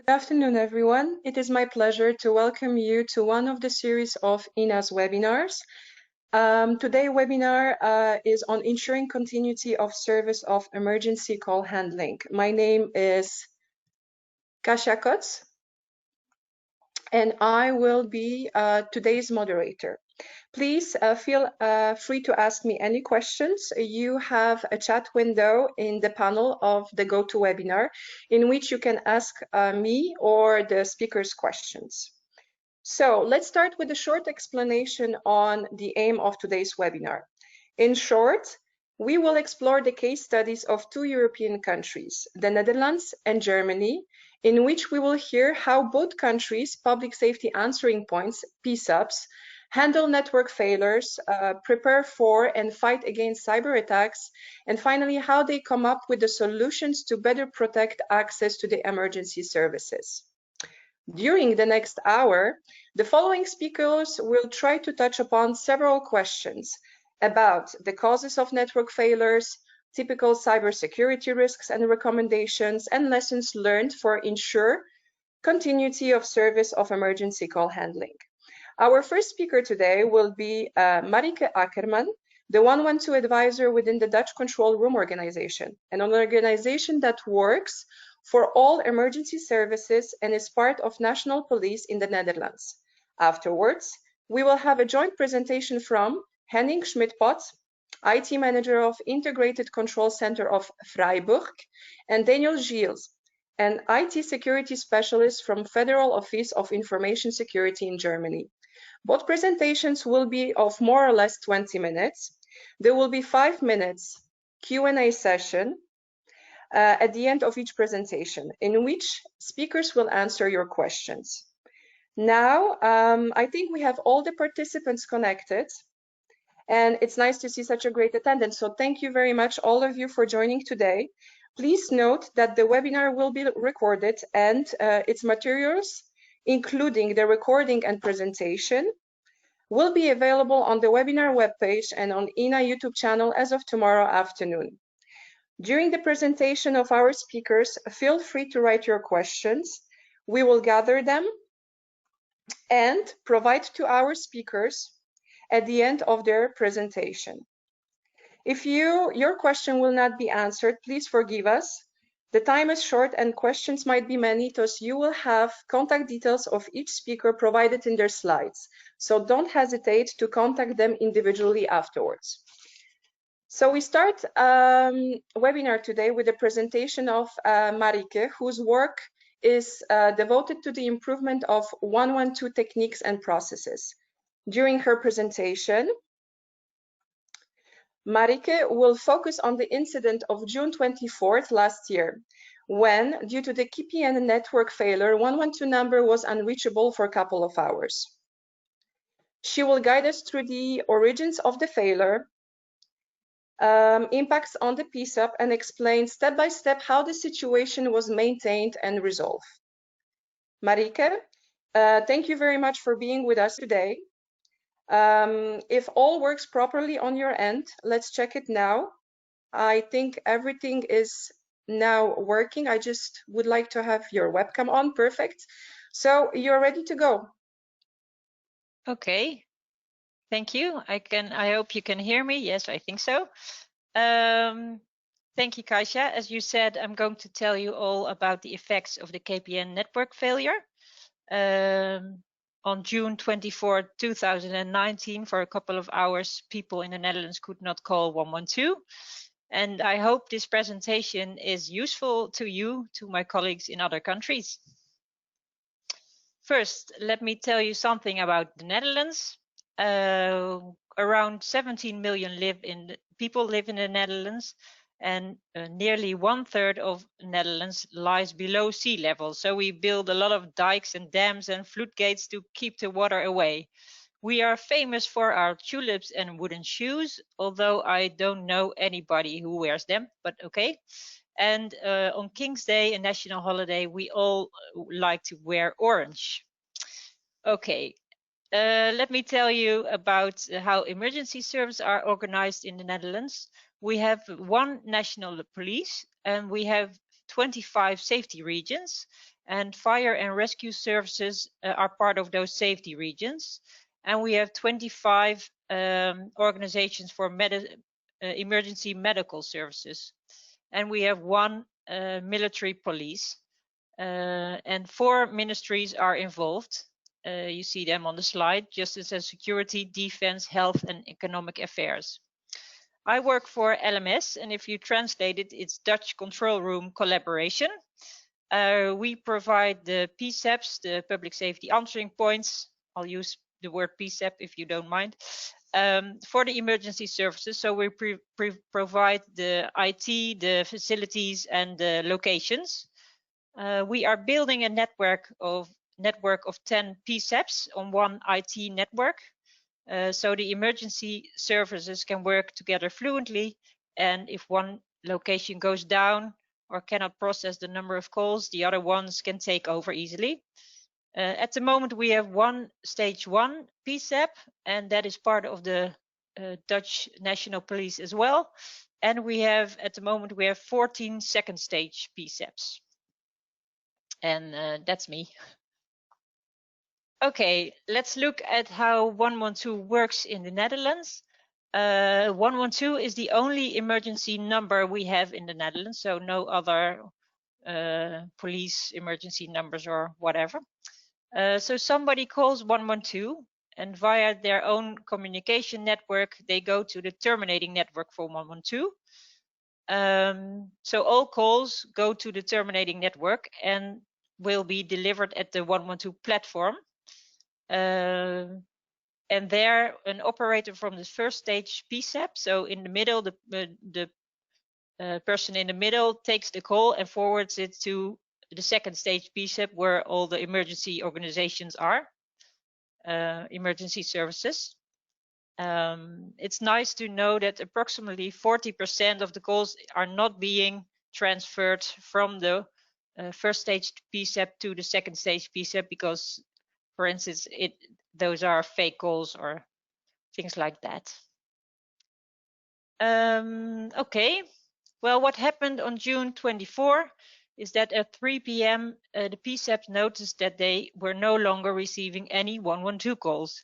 Good afternoon, everyone. It is my pleasure to welcome you to one of the series of EENA's webinars. Today's webinar is on ensuring continuity of service of emergency call handling. My name is Kasia Kotz, and I will be today's moderator. Please feel free to ask me any questions. You have a chat window in the panel of the GoToWebinar in which you can ask me or the speakers questions. So let's start with a short explanation on the aim of today's webinar. In short, we will explore the case studies of two European countries, the Netherlands and Germany, in which we will hear how both countries' public safety answering points, PSAPs, handle network failures, prepare for and fight against cyber attacks, and finally, how they come up with the solutions to better protect access to the emergency services. During the next hour, the following speakers will try to touch upon several questions about the causes of network failures, typical cybersecurity risks and recommendations, and lessons learned for ensure continuity of service of emergency call handling. Our first speaker today will be Marieke Akkerman, the 112 advisor within the Dutch Control Room organization, an organization that works for all emergency services and is part of National Police in the Netherlands. Afterwards, we will have a joint presentation from Henning Schmidpot, IT Manager of Integrated Control Center of Freiburg, and Daniel Gilles, an IT Security Specialist from Federal Office of Information Security in Germany. Both presentations will be of more or less 20 minutes. There will be 5 minutes Q&A session at the end of each presentation, in which speakers will answer your questions. Now, I think we have all the participants connected, and it's nice to see such a great attendance. So thank you very much, all of you, for joining today. Please note that the webinar will be recorded and its materials, including the recording and presentation, will be available on the webinar webpage and on EENA YouTube channel as of tomorrow afternoon. During the presentation of our speakers, feel free to write your questions. We will gather them and provide to our speakers at the end of their presentation. If your question will not be answered, please forgive us. The time is short and questions might be many, thus you will have contact details of each speaker provided in their slides. So don't hesitate to contact them individually afterwards. So we start webinar today with a presentation of Marieke, whose work is devoted to the improvement of 112 techniques and processes. During her presentation, Marieke will focus on the incident of June 24th last year, when, due to the KPN network failure, 112 number was unreachable for a couple of hours. She will guide us through the origins of the failure, impacts on the PSAP, and explain step by step how the situation was maintained and resolved. Marieke, thank you very much for being with us today. If all works properly on your end, let's check it now. I think everything is now working. I just would like to have your webcam on. Perfect. So you're ready to go. Okay. Thank you. I hope you can hear me. Yes, I think so. Thank you, Kasia. As you said, I'm going to tell you all about the effects of the KPN network failure. On June 24, 2019, for a couple of hours, people in the Netherlands could not call 112. And I hope this presentation is useful to you, to my colleagues in other countries. First, let me tell you something about the Netherlands. Around 17 million people live in the Netherlands, and nearly 1/3 of the Netherlands lies below sea level. So we build a lot of dikes and dams and floodgates to keep the water away. We are famous for our tulips and wooden shoes, although I don't know anybody who wears them, but okay. And on King's Day, a national holiday, we all like to wear orange. Okay. Let me tell you about how emergency services are organized in the Netherlands. We have one national police, and we have 25 safety regions, and fire and rescue services are part of those safety regions. And we have 25 organizations for emergency medical services. And we have 1 military police, and 4 ministries are involved. You see them on the slide: Justice and Security, Defense, Health and Economic Affairs. I work for LMS, and if you translate it, it's Dutch Control Room Collaboration. We provide the PSAPs, the Public Safety Answering Points. I'll use the word PSAP if you don't mind, for the emergency services. So we provide the IT, the facilities and the locations. We are building a network of 10 PSAPs on 1 IT network. So the emergency services can work together fluently, and if one location goes down or cannot process the number of calls, the other ones can take over easily. At the moment we have 1 stage 1 PSAP, and that is part of the Dutch National Police as well. And we have, at the moment, we have 14 second stage PSAPs. And that's me. Okay, let's look at how 112 works in the Netherlands. 112 is the only emergency number we have in the Netherlands, so no other police emergency numbers or whatever. So somebody calls 112, and via their own communication network, they go to the terminating network for 112. So all calls go to the terminating network and will be delivered at the 112 platform. And there, an operator from the first stage PSAP, so in the middle, the person in the middle takes the call and forwards it to the second stage PSAP, where all the emergency organizations are, emergency services. It's nice to know that approximately 40% of the calls are not being transferred from the first stage PSAP to the second stage PSAP because, for instance, those are fake calls or things like that. Okay, well, what happened on June 24 is that at 3 p.m. The PSAPs noticed that they were no longer receiving any 112 calls.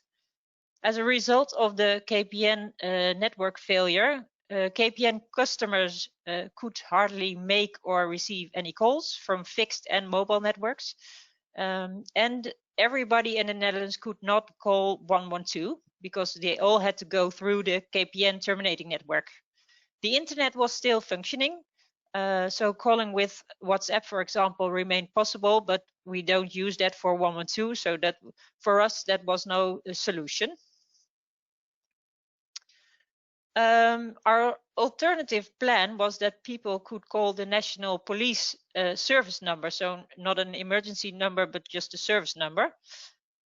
As a result of the KPN network failure, KPN customers could hardly make or receive any calls from fixed and mobile networks. And everybody in the Netherlands could not call 112 because they all had to go through the KPN terminating network. The internet was still functioning, so calling with WhatsApp, for example, remained possible, but we don't use that for 112, so that for us that was no solution. Our alternative plan was that people could call the National Police service number, so not an emergency number, but just a service number.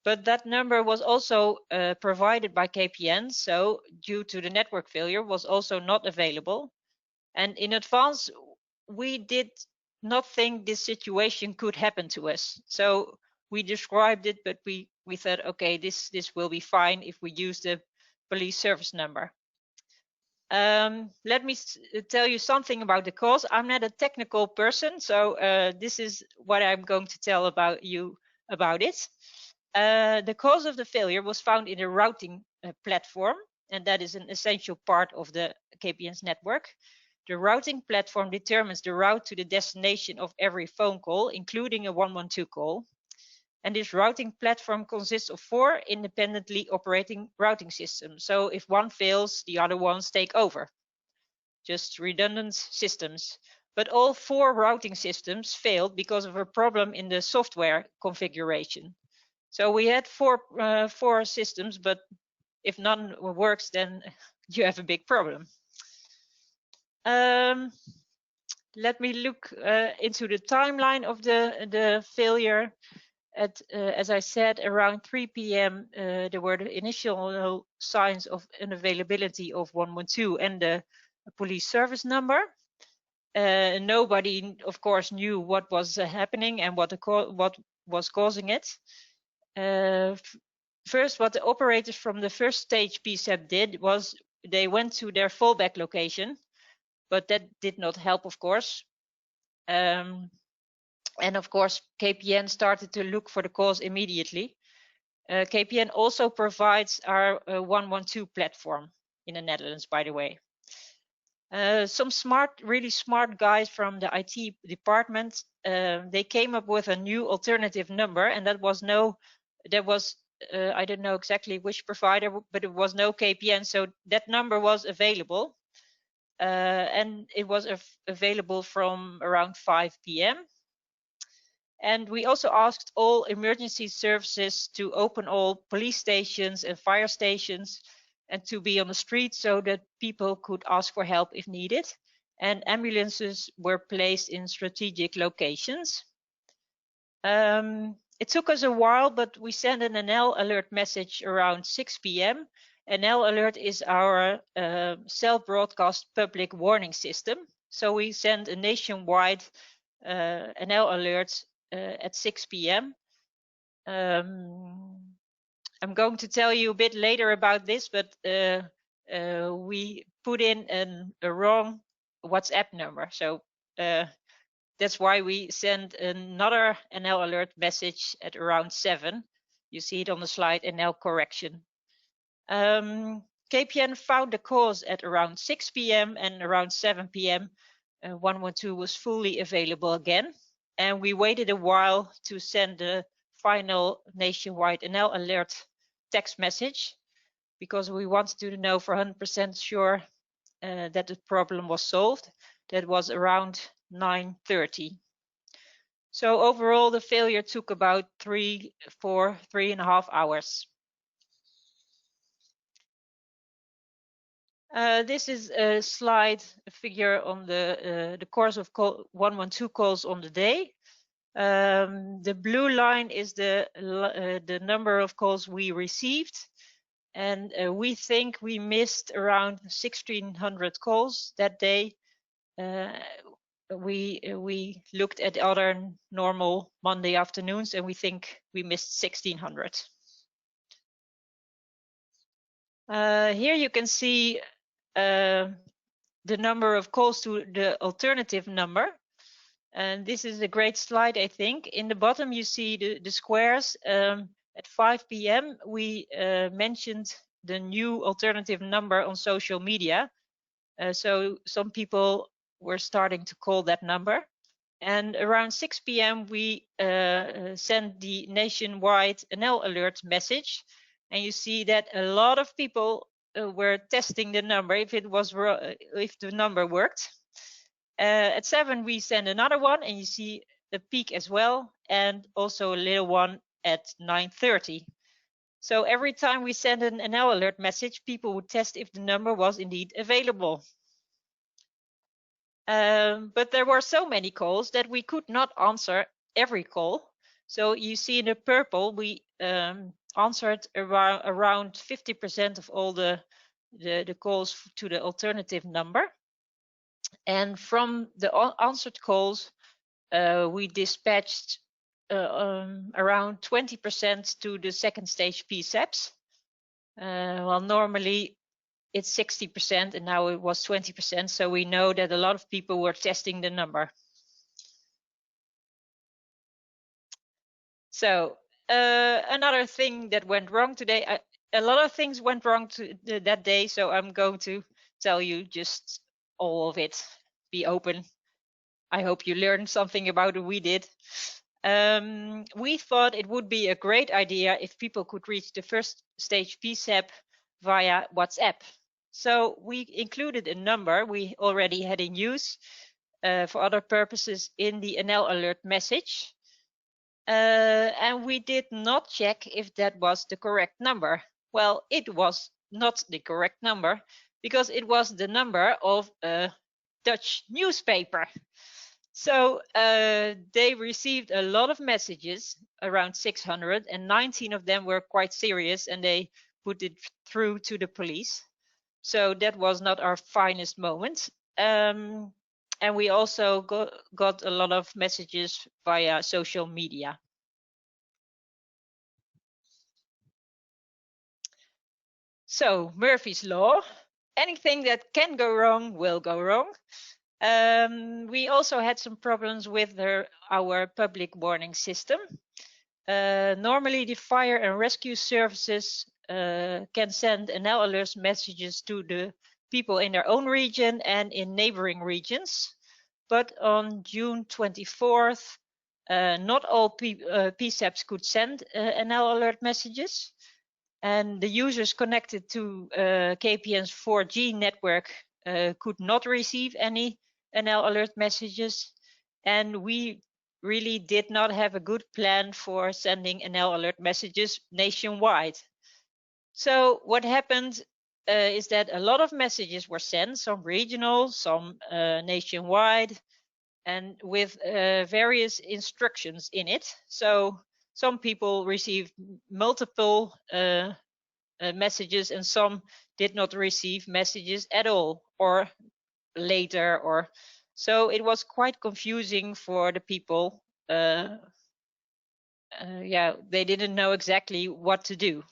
But that number was also provided by KPN, so due to the network failure, was also not available. And in advance, we did not think this situation could happen to us. So we described it, but we thought, okay, this will be fine if we use the police service number. Let me tell you something about the cause. I'm not a technical person, so this is what I'm going to tell you about it. The cause of the failure was found in the routing platform, and that is an essential part of the KPN's network. The routing platform determines the route to the destination of every phone call, including a 112 call. And this routing platform consists of 4 independently operating routing systems. So if one fails, the other ones take over. Just redundant systems. But all 4 routing systems failed because of a problem in the software configuration. So we had 4 systems, but if none works, then you have a big problem. Let me look into the timeline of the failure. As I said, around 3 p.m. There were the initial signs of unavailability of 112 and the police service number. Nobody, of course, knew what was happening and what was causing it. First, what the operators from the first stage PSAP did was they went to their fallback location, but that did not help, of course. And of course, KPN started to look for the cause immediately. KPN also provides our 112 platform in the Netherlands, by the way. Some really smart guys from the IT department, they came up with a new alternative number, and I don't know exactly which provider, but it was no KPN, so that number was available. And it was available from around 5 p.m. And we also asked all emergency services to open all police stations and fire stations and to be on the street so that people could ask for help if needed. And ambulances were placed in strategic locations. It took us a while, but we sent an NL alert message around 6 p.m. NL alert is our self-broadcast public warning system. So we sent a nationwide NL alert at 6 p.m. I'm going to tell you a bit later about this, but we put in a wrong WhatsApp number. So that's why we send another NL alert message at around 7. You see it on the slide, NL correction. KPN found the cause at around 6 p.m. and around 7 p.m. 112 was fully available again. And we waited a while to send the final nationwide NL alert text message because we wanted to know for 100% sure that the problem was solved. That was around 9:30. So overall, the failure took about 3.5 hours. This is a slide, a figure on the course of 112 calls on the day. The blue line is the number of calls we received, and we think we missed around 1,600 calls that day. We looked at other normal Monday afternoons, and we think we missed 1,600. Here you can see the number of calls to the alternative number. And this is a great slide, I think. In the bottom, you see the squares. At 5 p.m., we mentioned the new alternative number on social media. So some people were starting to call that number. And around 6 p.m., we sent the nationwide NL alert message. And you see that a lot of people were testing the number if the number worked. At 7, we send another one, and you see a peak as well, and also a little one at 9:30. So every time we send an NL alert message, people would test if the number was indeed available. But there were so many calls that we could not answer every call. So you see in the purple, we answered around 50% of all the calls to the alternative number. And from the answered calls, we dispatched around 20% to the second stage PSAPs. Well, normally it's 60%, and now it was 20%. So we know that a lot of people were testing the number. So another thing that went wrong today, a lot of things went wrong that day. So I'm going to tell you just all of it. Be open. I hope you learned something about what we did. We thought it would be a great idea if people could reach the first stage PSAP via WhatsApp. So we included a number we already had in use for other purposes in the NL alert message. And we did not check if that was the correct number. Well, it was not the correct number because it was the number of a Dutch newspaper. So they received a lot of messages, around 600, and 19 of them were quite serious, and they put it through to the police. So that was not our finest moment. And we also got a lot of messages via social media. So Murphy's Law, anything that can go wrong will go wrong. We also had some problems with our public warning system. Normally, the fire and rescue services can send NL alert messages to the people in their own region and in neighboring regions. But on June 24th, not all PSAPs could send NL alert messages. And the users connected to KPN's 4G network could not receive any NL alert messages. And we really did not have a good plan for sending NL alert messages nationwide. So what happened is that a lot of messages were sent, some regional, some nationwide, and with various instructions in it. So some people received multiple messages and some did not receive messages at all or later, or so it was quite confusing for the people. Yeah, they didn't know exactly what to do.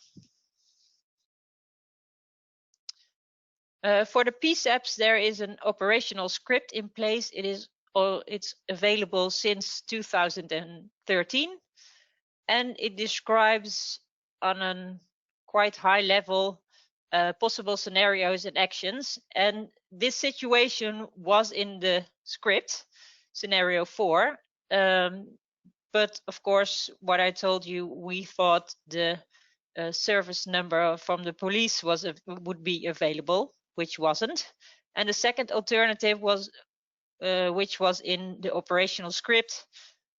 For the PSAPs, there is an operational script in place. It's available since 2013, and it describes on a quite high level possible scenarios and actions. And this situation was in the script, scenario 4. But of course, what I told you, we thought the service number from the police would be available, which wasn't. And the second alternative was, which was in the operational script,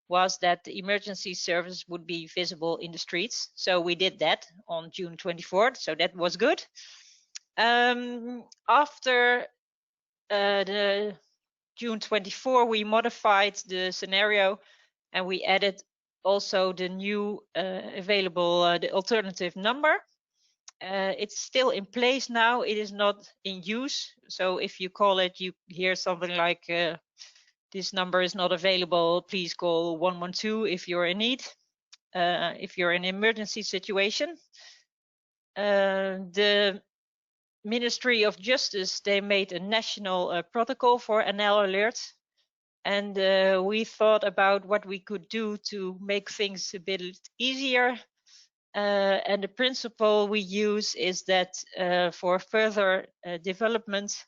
was that the emergency service would be visible in the streets. So we did that on June 24th, so that was good. After the June 24, we modified the scenario and we added also the new available, the alternative number. It's still in place now, it is not in use. So if you call it, you hear something like, this number is not available, please call 112 if you're in need, if you're in an emergency situation. The Ministry of Justice, they made a national protocol for NL alert. And we thought about what we could do to make things a bit easier. And the principle we use is that for further development,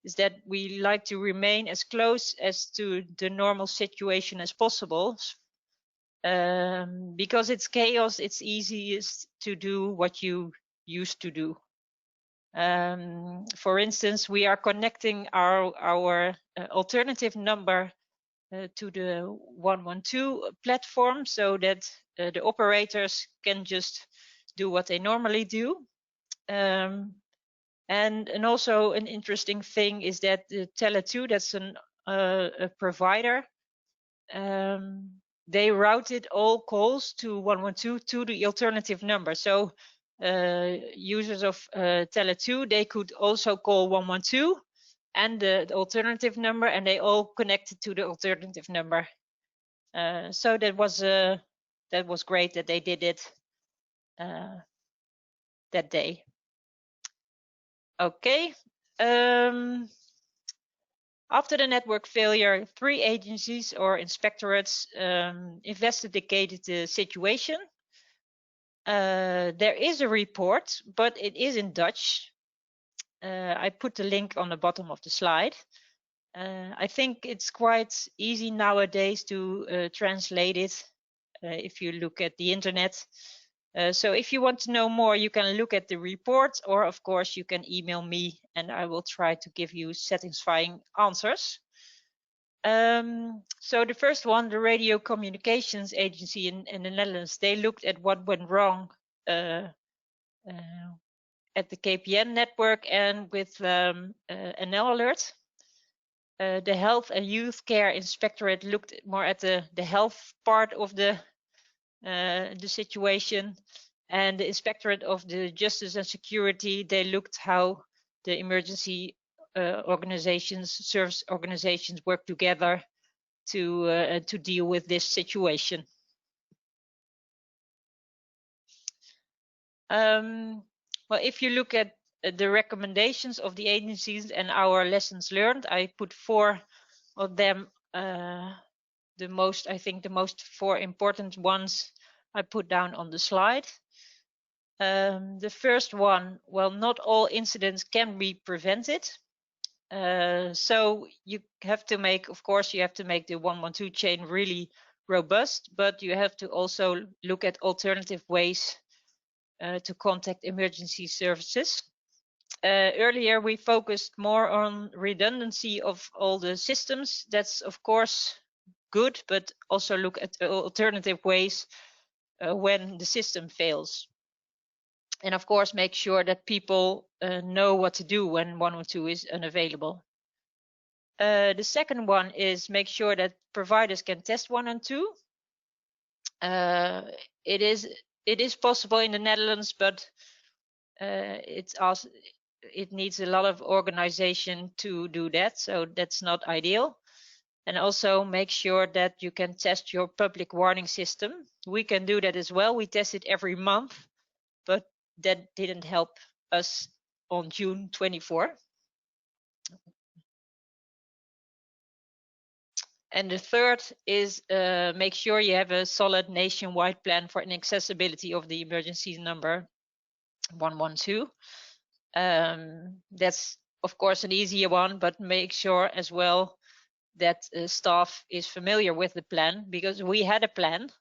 is that we like to remain as close as to the normal situation as possible. Because it's chaos, it's easiest to do what you used to do. For instance, we are connecting our alternative number to the 112 platform so that the operators can just do what they normally do. And also an interesting thing is that the Tele2, that's a provider, they routed all calls to 112 to the alternative number. So users of Tele2, they could also call 112 and the alternative number, and they all connected to the alternative number. So that was great that they did it that day. Okay. After the network failure, 3 agencies or inspectorates investigated the situation. There is a report, but it is in Dutch. I put the link on the bottom of the slide. I think it's quite easy nowadays to translate it if you look at the internet. So if you want to know more, you can look at the report, or of course you can email me and I will try to give you satisfying answers. So the first one, the Radio Communications Agency in the Netherlands, they looked at what went wrong at the KPN network and with NL alert. The Health and Youth Care Inspectorate looked more at the health part of the situation, and the Inspectorate of the Justice and Security, they looked how the emergency organizations, service organizations work together to deal with this situation. Well, if you look at the recommendations of the agencies and our lessons learned, I put 4 points. The first one is that the emergency service of them. I think the most 4 important ones I put down on the slide. The first one, well, not all incidents can be prevented. So you have to make, of course, you have to make the 112 chain really robust, but you have to also look at alternative ways to contact emergency services. Earlier, we focused more on redundancy of all the systems. That's, of course, good, but also look at alternative ways when the system fails. And of course, make sure that people know what to do when 112 is unavailable. The second one is make sure that providers can test 112. It is possible in the Netherlands, but it needs a lot of organization to do that, so that's not ideal. And also make sure that you can test your public warning system. We can do that as well. We test it every month, but that didn't help us on June 24. And the third is make sure you have a solid nationwide plan for inaccessibility of the emergency number 112. That's of course an easier one, but make sure as well that staff is familiar with the plan, because we had a plan,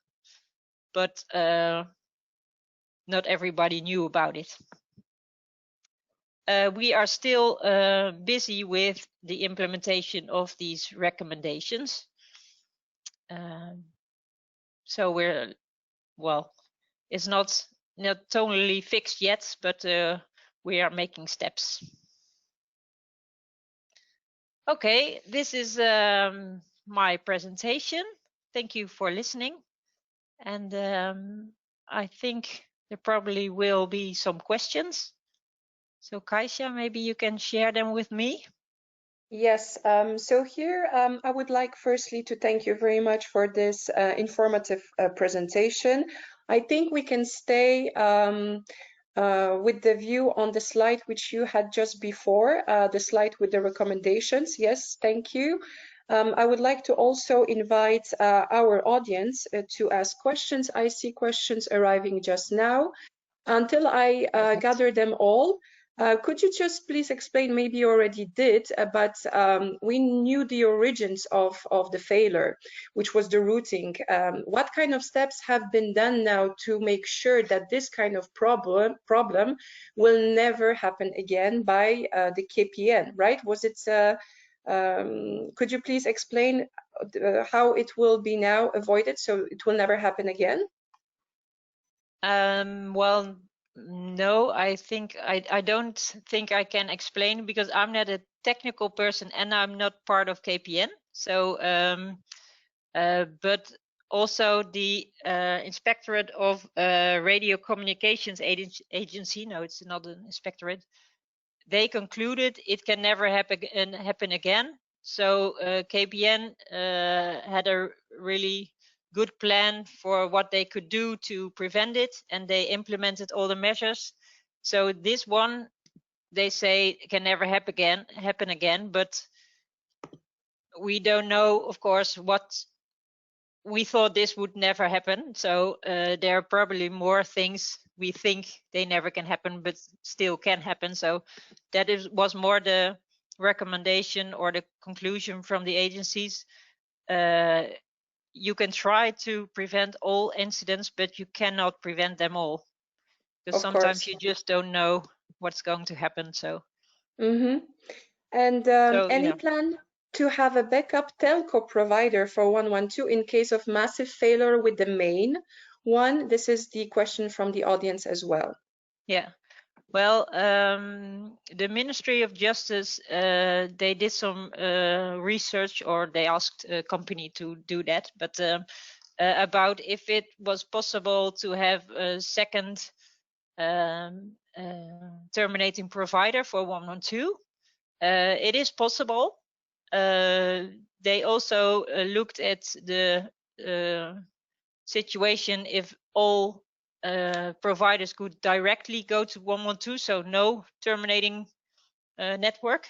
but not everybody knew about it. We are still busy with the implementation of these recommendations. So we're, well, it's not totally fixed yet, but we are making steps. Okay, this is my presentation. Thank you for listening. And I think there probably will be some questions. So Kaisha, maybe you can share them with me. Yes, so here I would like firstly to thank you very much for this informative presentation. I think we can stay with the view on the slide which you had just before, the slide with the recommendations. Yes, thank you. I would like to also invite our audience to ask questions. I see questions arriving just now. Until I gather them all, could you just please explain, maybe you already did, but we knew the origins of the failure, which was the routing. What kind of steps have been done now to make sure that this kind of problem will never happen again by the KPN, right? Was it, could you please explain how it will be now avoided so it will never happen again? Well, no, I don't think I can explain, because I'm not a technical person and I'm not part of KPN. So, but also the Inspectorate of Radio Communications Agency, no, it's not an inspectorate, they concluded it can never happen again. So KPN had a really good plan for what they could do to prevent it, and they implemented all the measures. So this one, they say, can never happen again, but we don't know, of course, what we thought this would never happen. So there are probably more things we think they never can happen, but still can happen. So that was more the recommendation or the conclusion from the agencies. You can try to prevent all incidents, but you cannot prevent them all, because sometimes you just don't know what's going to happen. So, and any plan to have a backup telco provider for 112 in case of massive failure with the main one? This is the question from the audience as well. Yeah. Well, the Ministry of Justice, they did some research, or they asked a company to do that, but about if it was possible to have a second terminating provider for 112. It is possible. They also looked at the situation if all providers could directly go to 112, so no terminating network.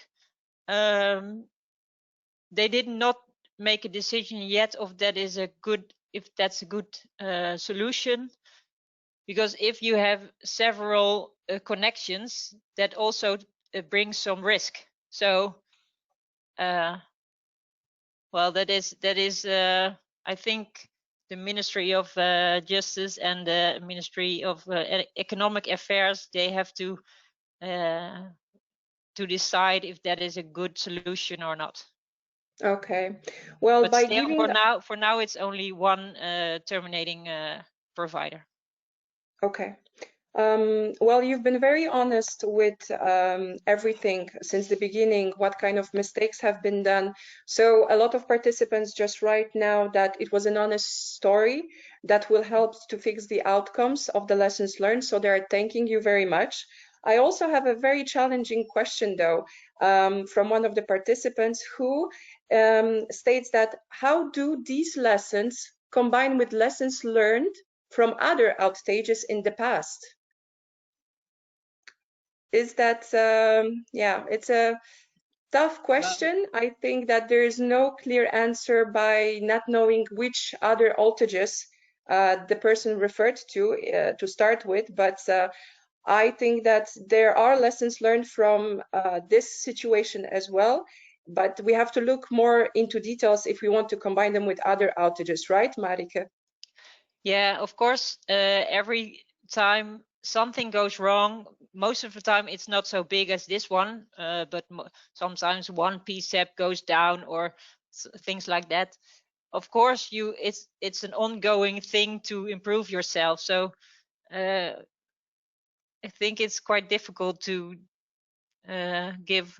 they did not make a decision yet of if that's a good solution, because if you have several connections, that also brings some risk. So well, that is I think the Ministry of Justice and the Ministry of Economic Affairs, they have to decide if that is a good solution or not. Okay. Well, but by still, giving for now it's only one terminating provider. Okay. Well, you've been very honest with everything since the beginning, what kind of mistakes have been done. So a lot of participants just write now that it was an honest story that will help to fix the outcomes of the lessons learned. So they're thanking you very much. I also have a very challenging question, though, from one of the participants who states that how do these lessons combine with lessons learned from other outages in the past? Is that, yeah, it's a tough question. I think that there is no clear answer by not knowing which other outages the person referred to start with, but I think that there are lessons learned from this situation as well, but we have to look more into details if we want to combine them with other outages, right, Marike? Yeah, of course, every time something goes wrong, most of the time it's not so big as this one, but sometimes one PSAP goes down or things like that. Of course, it's an ongoing thing to improve yourself. So I think it's quite difficult to give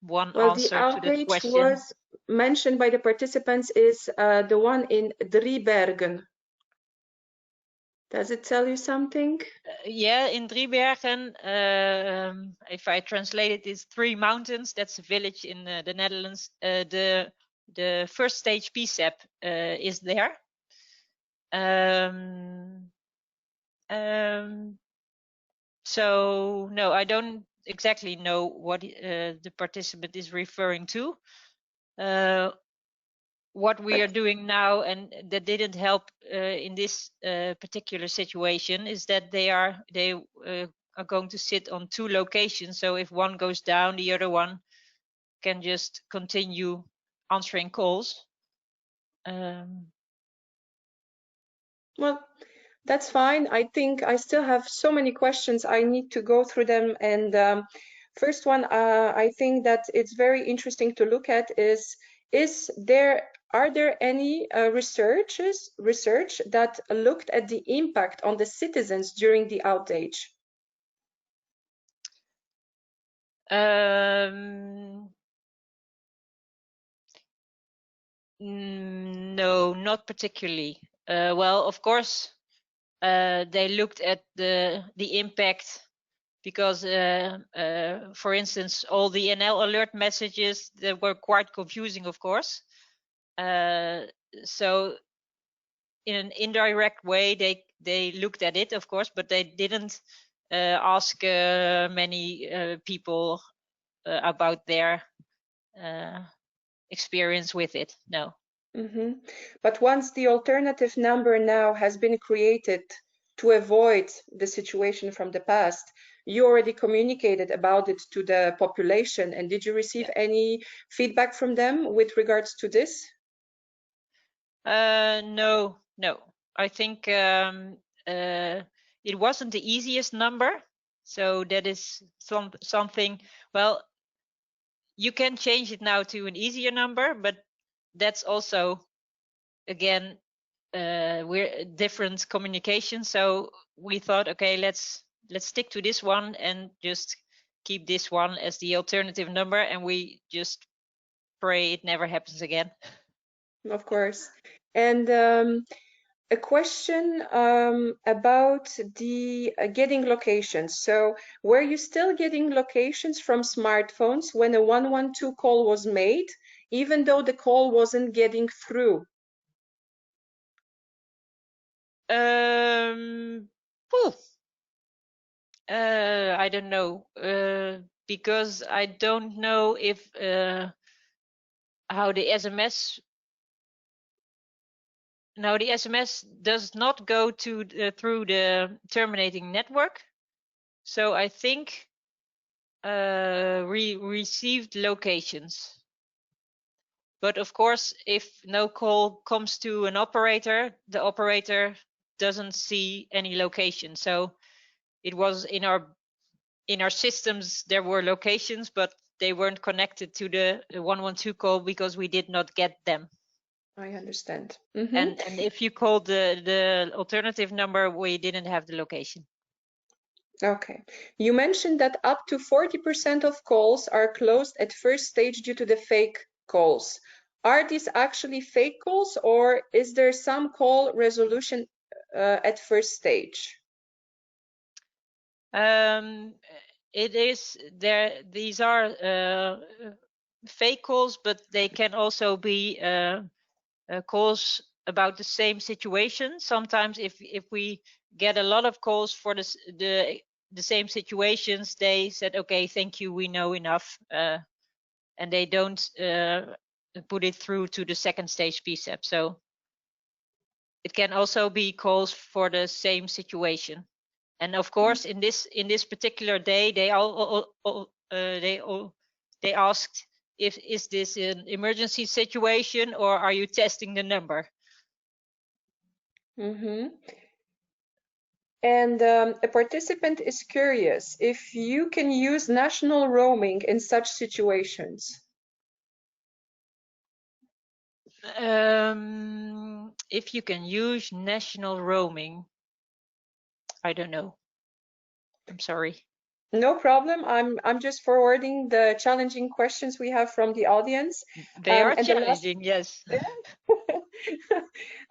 one Well, the answer to that outage question. was mentioned by the participants is the one in Driebergen. Does it tell you something? Yeah, in Driebergen, if I translate it, it's 3 mountains. That's a village in the Netherlands. The first stage PSAP is there. So no, I don't exactly know what the participant is referring to. What we are doing now, and that didn't help in this particular situation, is that they are going to sit on 2 locations. So if one goes down, the other one can just continue answering calls. Well, that's fine. I think I still have so many questions. I need to go through them. And first one, I think that it's very interesting to look at are there any research that looked at the impact on the citizens during the outage? No, not particularly. Well, of course, they looked at the impact, because for instance, all the NL alert messages, that were quite confusing, of course. So in an indirect way, they looked at it, of course, but they didn't ask many people about their experience with it. No. Mm-hmm. But once the alternative number now has been created to avoid the situation from the past, you already communicated about it to the population. And did you receive any feedback from them with regards to this? No. I think it wasn't the easiest number. So that is something, well, you can change it now to an easier number, but that's also, again, we're different communication. So we thought, okay, let's stick to this one and just keep this one as the alternative number, and we just pray it never happens again. Of course. And a question about the getting locations. So were you still getting locations from smartphones when a 112 call was made, even though the call wasn't getting through? I don't know, because I don't know if how the SMS. Now the SMS does not go to through the terminating network, so I think we received locations. But of course, if no call comes to an operator, the operator doesn't see any location. So it was in our systems there were locations, but they weren't connected to the 112 call because we did not get them. I understand. And if you called the alternative number, we didn't have the location. Okay. You mentioned that up to 40% of calls are closed at first stage due to the fake calls. Are these actually fake calls, or is there some call resolution at first stage? It is there. These are fake calls, but they can also be calls about the same situation. Sometimes, if we get a lot of calls for the same situations, they said, "Okay, thank you, we know enough," and they don't put it through to the second stage PSAP. So it can also be calls for the same situation. And of course, in this particular day, they asked, is this an emergency situation or are you testing the number? And a participant is curious if you can use national roaming in such situations. If you can use national roaming, I don't know. I'm sorry. No problem. I'm just forwarding the challenging questions we have from the audience. They are challenging, yes.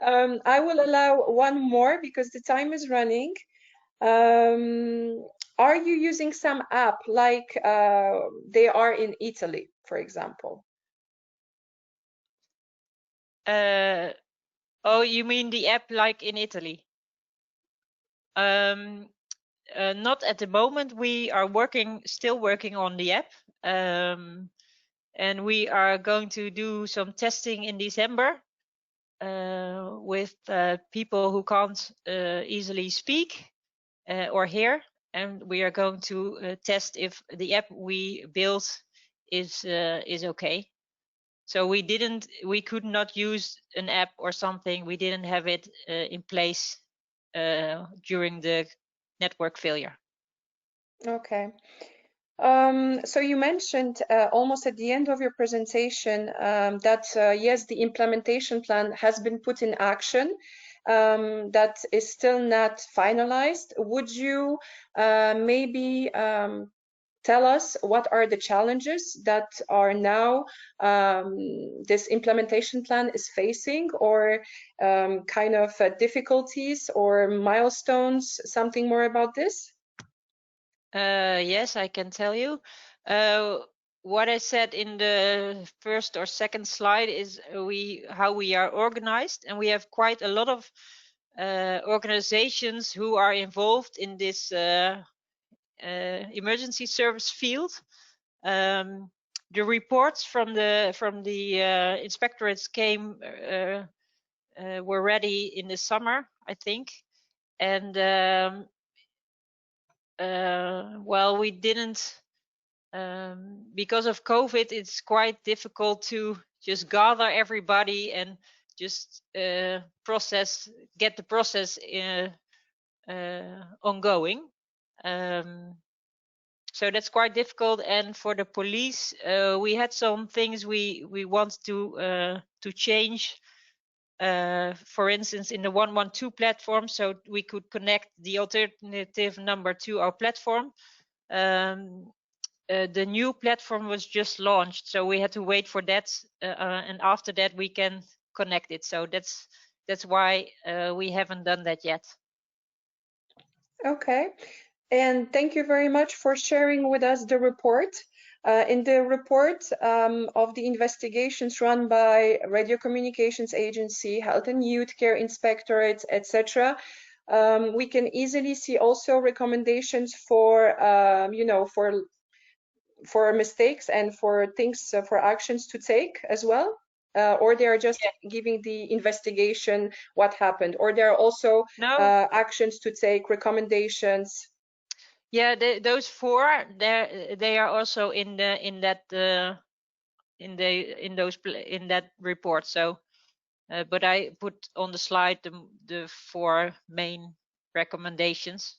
I will allow one more because the time is running. Are you using some app like they are in Italy, for example? Oh, you mean the app like in Italy? Not at the moment. We are still working on the app, and we are going to do some testing in December with people who can't easily speak or hear, and we are going to test if the app we built is okay. So we could not use an app or something. We didn't have it in place during the network failure. Okay. So you mentioned almost at the end of your presentation that yes, the implementation plan has been put in action, that is still not finalized. Would you maybe tell us what are the challenges that are now this implementation plan is facing, or kind of difficulties or milestones, something more about this? Yes, I can tell you. What I said in the first or second slide is how we are organized, and we have quite a lot of organizations who are involved in this emergency service field. The reports from the inspectorates were ready in the summer, I think, and well, we didn't. Because of COVID, it's quite difficult to just gather everybody and just get the process ongoing. So that's quite difficult. And for the police, we had some things we want to change. For instance, in the 112 platform, so we could connect the alternative number to our platform. The new platform was just launched, so we had to wait for that, and after that we can connect it. So that's why we haven't done that yet. Okay, and thank you very much for sharing with us the report. In the report of the investigations run by Radio Communications Agency, Health and Youth Care Inspectorate, etc., we can easily see also recommendations for, you know, for for mistakes and for things, for actions to take as well? Or they are just giving the investigation what happened, or there are also actions to take, recommendations? Yeah, those four, they are also in that report. So, but I put on the slide the four main recommendations,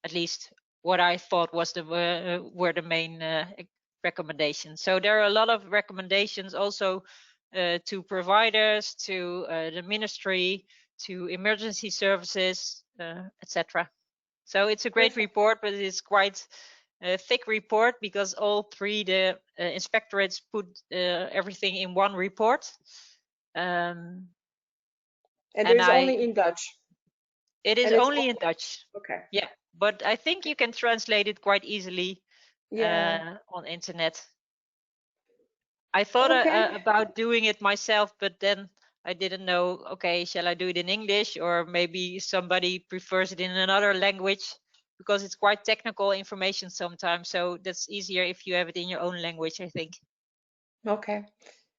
at least what I thought was were the main recommendations. So there are a lot of recommendations also to providers, to the ministry, to emergency services, etc. So it's a great report, but it's quite a thick report because all three the inspectorates put everything in one report. And it is only in Dutch? It is only in Dutch. Okay. Yeah, but I think you can translate it quite easily on internet. I thought about doing it myself, but then I didn't know, okay, shall I do it in English, or maybe somebody prefers it in another language, because it's quite technical information sometimes. So that's easier if you have it in your own language, I think. Okay.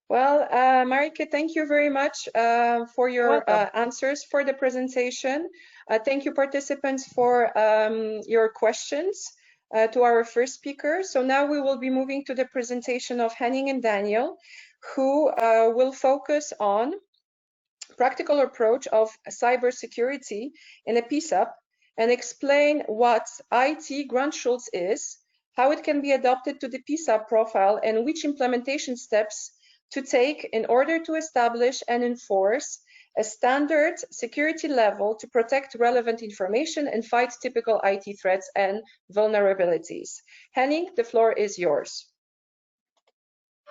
Well, Marike, thank you very much for your answers for the presentation. Thank you, participants, for your questions to our first speaker. So now we will be moving to the presentation of Henning and Daniel, who will focus on practical approach of cybersecurity in a PSAP and explain what IT Grundschutz is, how it can be adopted to the PSAP profile, and which implementation steps to take in order to establish and enforce a standard security level to protect relevant information and fight typical IT threats and vulnerabilities. Henning, the floor is yours.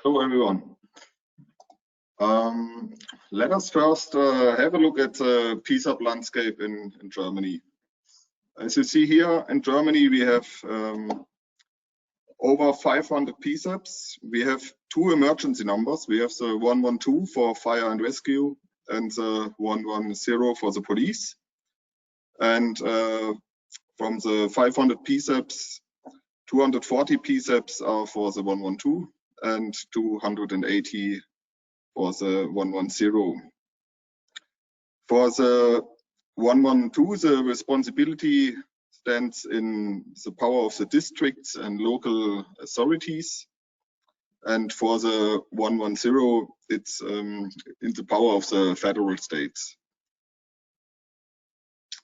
Hello, everyone. Let us first have a look at the PSAP landscape in Germany. As you see here, in Germany, we have over 500 PSAPs. We have two emergency numbers. We have the 112 for fire and rescue and the 110 for the police. And from the 500 PSAPs, 240 PSAPs are for the 112 and 280 for the 110. For the 112, the responsibility stands in the power of the districts and local authorities. And for the 110, it's in the power of the federal states.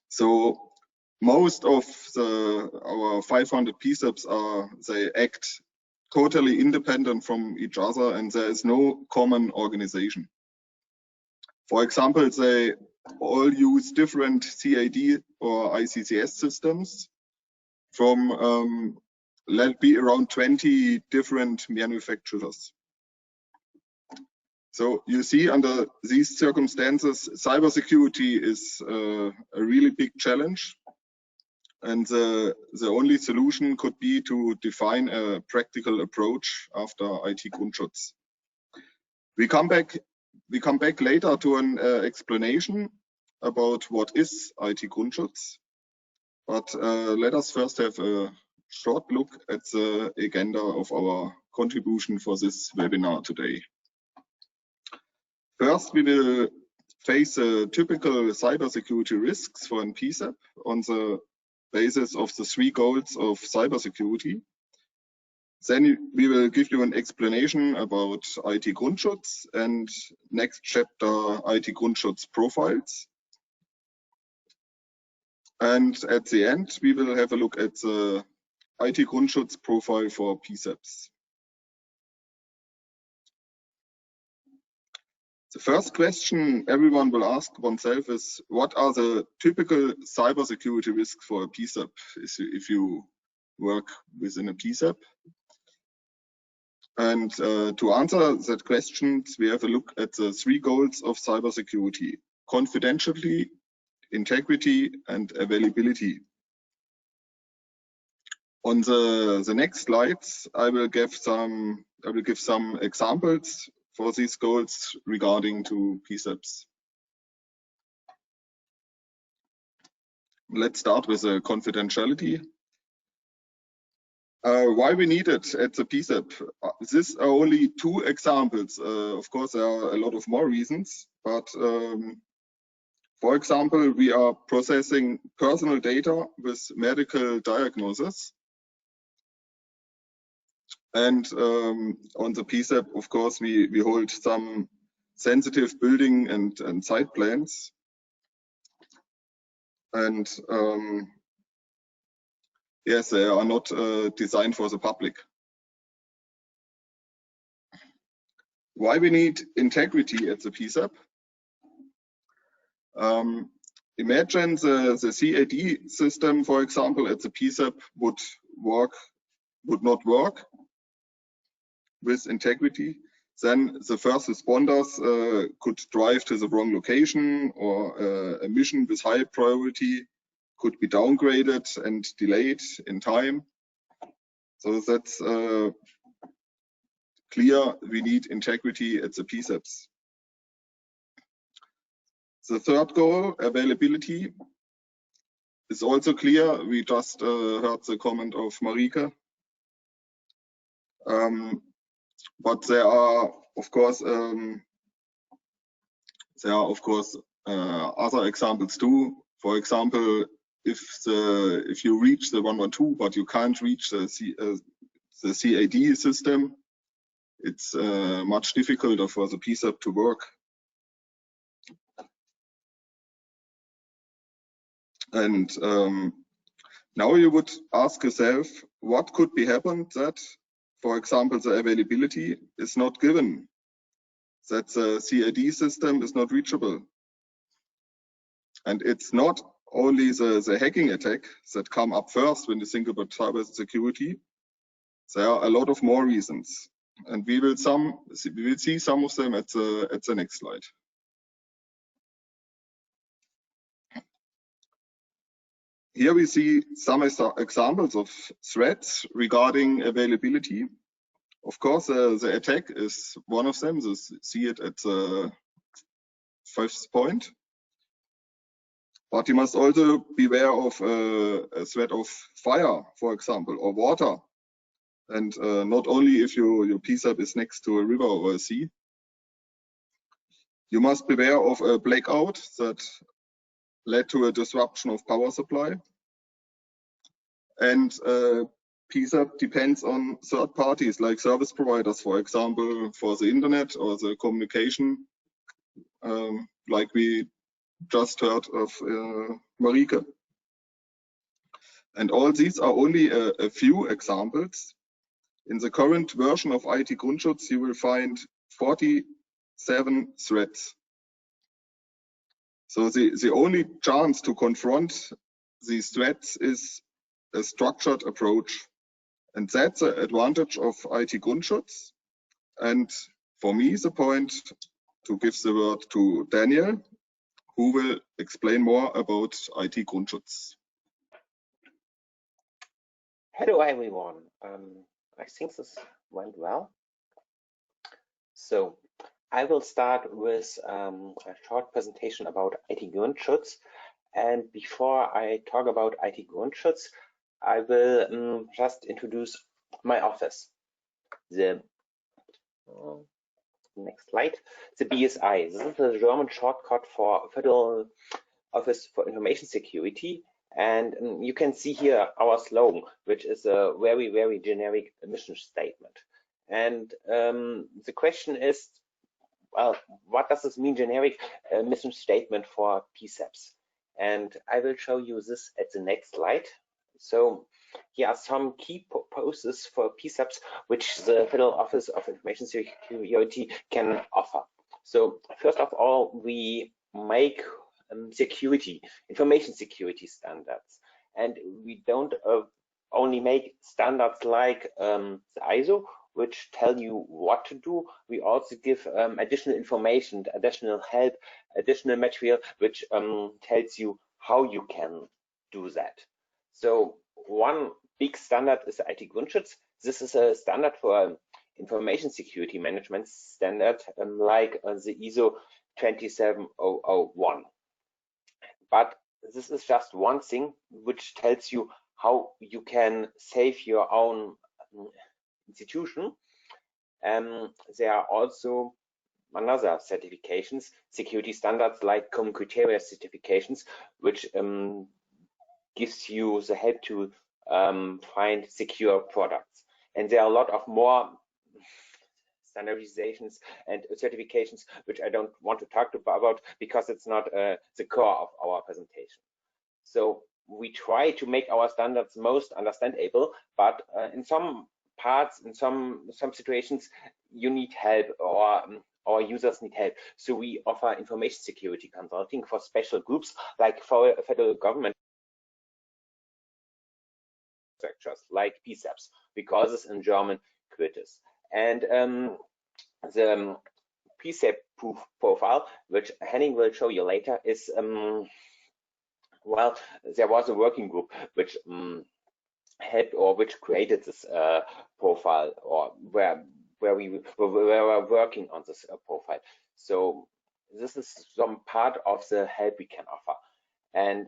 So most of our 500 PSAPs they act totally independent from each other, and there is no common organization. For example, they all use different CAD or ICCS systems from, let be around 20 different manufacturers. So you see, under these circumstances, cybersecurity is a really big challenge. And the only solution could be to define a practical approach after IT Grundschutz. We come back later to an explanation about what is IT Grundschutz. But let us first have a short look at the agenda of our contribution for this webinar today. First, we will face typical cybersecurity risks for an PSAP on the basis of the three goals of cybersecurity. Then we will give you an explanation about IT Grundschutz and next chapter IT Grundschutz profiles. And at the end, we will have a look at the IT Grundschutz profile for PSAPs. The first question everyone will ask oneself is, what are the typical cybersecurity risks for a PSAP if you work within a PSAP? And to answer that question, we have a look at the three goals of cybersecurity: confidentiality, integrity, and availability. On the next slides, I will give some examples for these goals regarding to PSAPs. Let's start with confidentiality. Why we need it at the PSAP? These are only two examples. Of course, there are a lot of more reasons, but for example, we are processing personal data with medical diagnosis. And on the PSAP, of course, we hold some sensitive building and site plans. And yes, they are not designed for the public. Why we need integrity at the PSAP? Imagine the CAD system, for example, at the PSAP would not work with integrity. Then the first responders could drive to the wrong location, or a mission with high priority could be downgraded and delayed in time. So that's clear. We need integrity at the PSAPs. The third goal, availability, is also clear. We just heard the comment of Marike. But there are, of course, other examples too. For example, if you reach the 112, but you can't reach the CAD system, it's much difficult for the PSAP to work. And now you would ask yourself, what could be happened that, for example, the availability is not given, that the CAD system is not reachable. And it's not only the hacking attack that come up first when you think about cybersecurity. There are a lot of more reasons, and we will see some of them at the next slide. Here we see some examples of threats regarding availability. Of course, the attack is one of them. You see it at the fifth point. But you must also be aware of a threat of fire, for example, or water. And not only if your PSAP is next to a river or a sea. You must be aware of a blackout that led to a disruption of power supply. And PSAP depends on third parties like service providers, for example, for the internet or the communication, like we just heard of Marike. And all these are only a few examples. In the current version of IT Grundschutz, you will find 47 threats. So the only chance to confront these threats is a structured approach. And that's the advantage of IT Grundschutz. And for me, the point to give the word to Daniel, who will explain more about IT Grundschutz. Hello, everyone. I think this went well. So I will start with a short presentation about IT Grundschutz. And before I talk about IT Grundschutz, I will just introduce my office. The next slide, the BSI. This is the German shortcut for Federal Office for Information Security. And you can see here our slogan, which is a very, very generic mission statement. And the question is, well, what does this mean, generic mission statement for PSAPs? And I will show you this at the next slide. So here are some key purposes for PSAPs which the Federal Office of Information Security can offer. So first of all, we make information security standards, and we don't only make standards like the ISO, which tell you what to do. We also give additional information, additional help, additional material, which tells you how you can do that. So one big standard is the IT Grundschutz. This is a standard for information security management standard, like the ISO 27001. But this is just one thing which tells you how you can save your own institution. There are also another certifications, security standards like common criteria certifications, which gives you the help to find secure products. And there are a lot of more standardizations and certifications, which I don't want to talk about because it's not the core of our presentation. So we try to make our standards most understandable, but in some parts, in some situations, you need help, or our users need help. So we offer information security consulting for special groups like for federal government structures like PSAPs, because it's in German quitters. And the PSAP proof profile, which Henning will show you later, is well, there was a working group which helped, or which created this profile, or where we were working on this profile. So this is some part of the help we can offer. And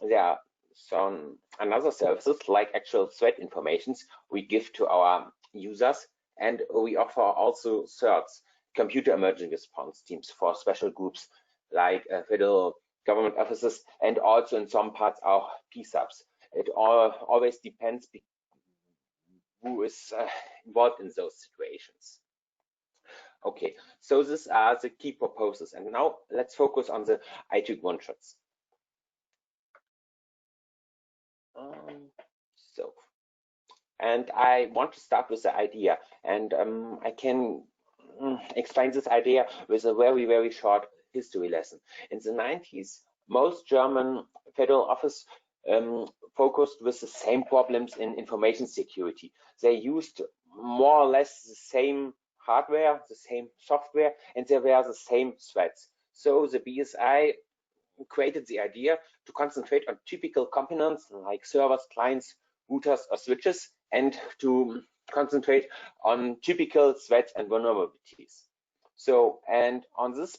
there are some another services like actual threat informations we give to our users, and we offer also CERTs, computer emergency response teams, for special groups like federal government offices, and also in some parts our PSAPs. It always depends who is involved in those situations. Okay, so these are the key proposals, and now let's focus on the IT Grundschutz. And I want to start with the idea, and I can explain this idea with a very, very short history lesson. In the 90s, most German federal office focused with the same problems in information security. They used more or less the same hardware, the same software, and there were the same threats. So the BSI created the idea to concentrate on typical components like servers, clients, routers, or switches, and to concentrate on typical threats and vulnerabilities. So, and on this,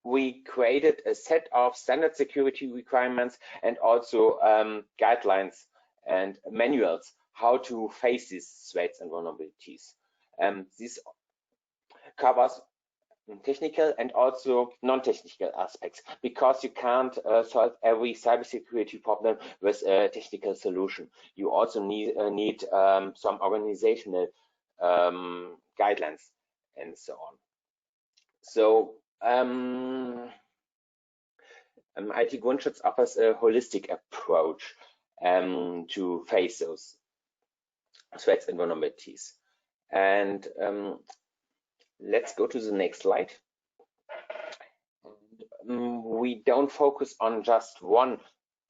we created a set of standard security requirements and also guidelines and manuals how to face these threats and vulnerabilities. This covers technical and also non-technical aspects, because you can't solve every cybersecurity problem with a technical solution. You also need some organizational guidelines and so on. So IT Grundschutz offers a holistic approach to face those threats and vulnerabilities. And let's go to the next slide. We don't focus on just one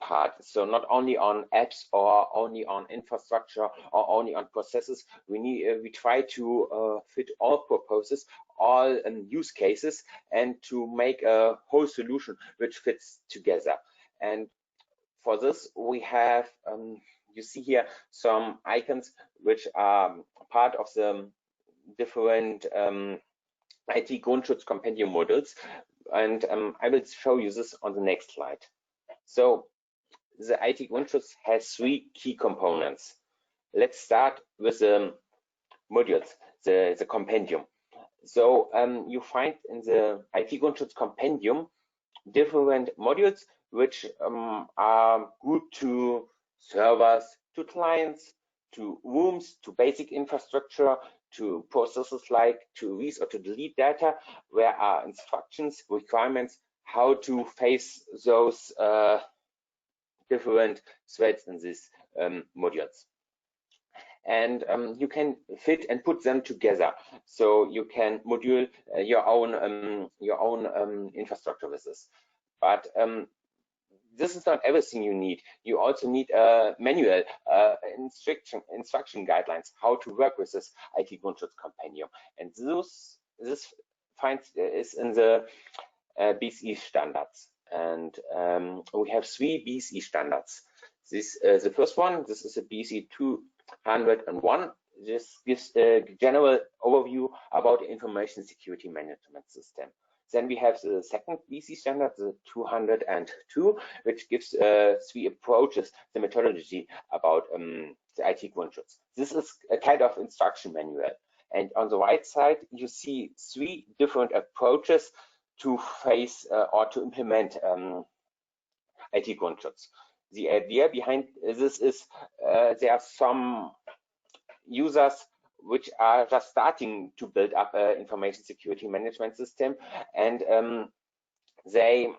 part, so not only on apps or only on infrastructure or only on processes. We try to fit all purposes, all use cases, and to make a whole solution which fits together. And for this, we have you see here some icons which are part of the different IT Grundschutz compendium modules, and I will show you this on the next slide. So the IT Grundschutz has 3 key components. Let's start with the modules, the compendium. So you find in the IT Grundschutz compendium different modules which are grouped to servers, to clients, to rooms, to basic infrastructure, to processes like to read or to delete data, where are instructions, requirements, how to face those different threats in these modules. And you can fit and put them together, so you can module your own infrastructure with this. But this is not everything you need. You also need a manual, instruction guidelines, how to work with this IT Grundschutz compendium. And this is in the BSI standards. And we have 3 BSI standards. This the first one. This is a BSI 201. This gives a general overview about the information security management system. Then we have the second BC standard, the 202, which gives 3 approaches, the methodology about the IT Grundschutz. This is a kind of instruction manual. And on the right side, you see 3 different approaches to face or to implement IT Grundschutz. The idea behind this is there are some users which are just starting to build up an information security management system, and they